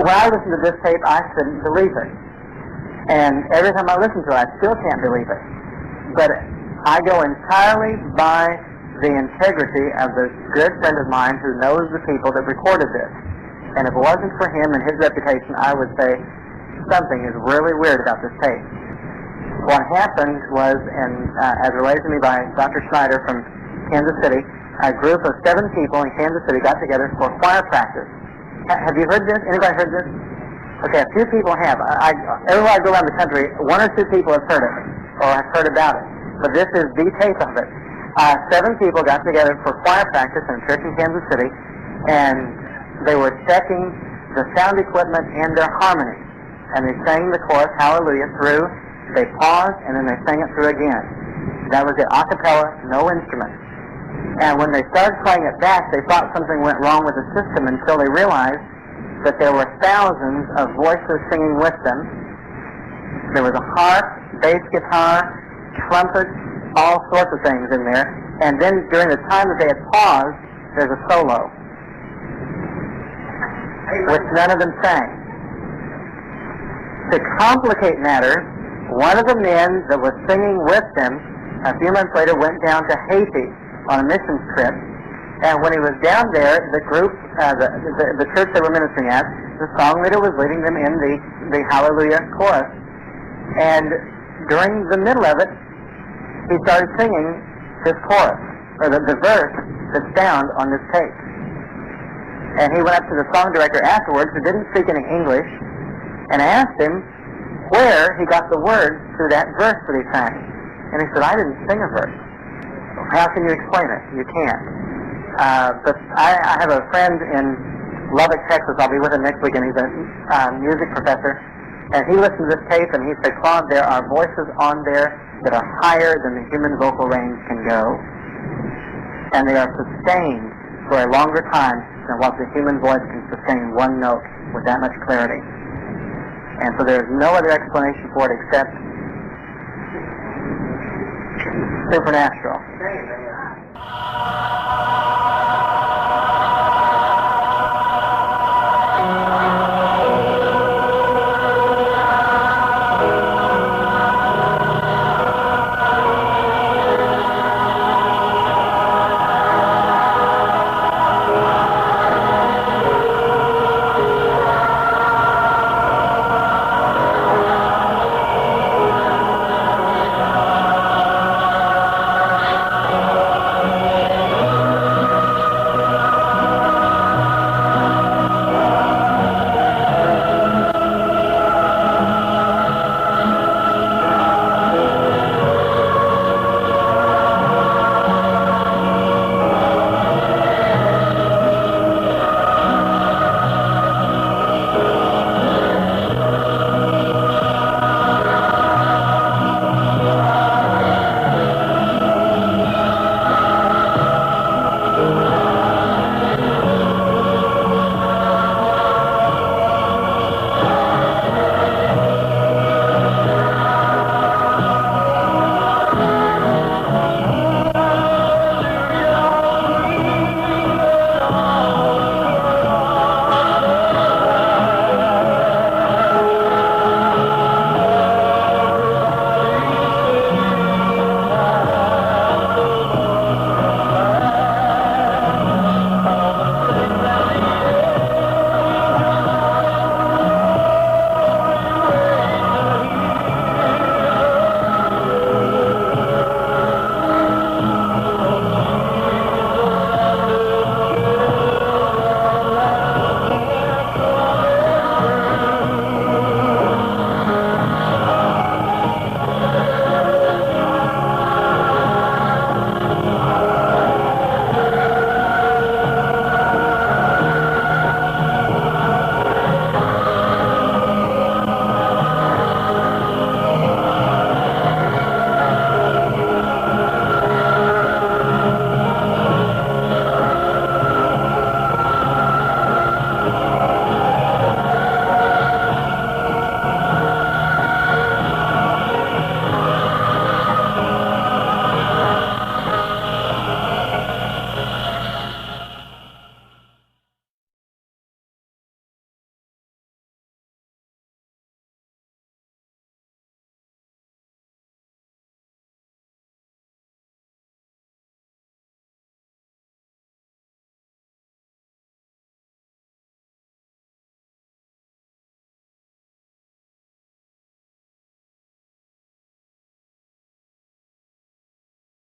when I listened to this tape, I couldn't believe it. And every time I listen to it, I still can't believe it. But I go entirely by the integrity of this good friend of mine who knows the people that recorded this. And if it wasn't for him and his reputation, I would say something is really weird about this tape. What happened was, as relayed to me by Dr. Schneider from Kansas City, a group of 7 people in Kansas City got together for choir practice. Have you heard this? Anybody heard this? Okay, a few people have. Everywhere I go around the country, 1 or 2 people have heard it, or have heard about it. But this is the tape of it. 7 people got together for choir practice in a church in Kansas City, and they were checking the sound equipment and their harmony. And they sang the chorus, Hallelujah, through. They paused, and then they sang it through again. That was it, a cappella, no instrument. And when they started playing it back, they thought something went wrong with the system until they realized that there were thousands of voices singing with them. There was a harp, bass guitar, trumpets, all sorts of things in there. And then during the time that they had paused, there's a solo, which none of them sang. To complicate matters, one of the men that was singing with them a few months later went down to Haiti on a missions trip, and when he was down there, the group, the church they were ministering at, the song leader was leading them in the Hallelujah chorus, and during the middle of it, he started singing this chorus, or the verse that's found on this tape. And he went up to the song director afterwards, who didn't speak any English, and asked him where he got the words to that verse that he sang. And he said, I didn't sing a verse. How can you explain it? You can't. But I have a friend in Lubbock, Texas. I'll be with him next week, and he's a music professor. And he listened to this tape, and he said, Claude, there are voices on there that are higher than the human vocal range can go. And they are sustained for a longer time than what the human voice can sustain one note with that much clarity. And so there's no other explanation for it except supernatural.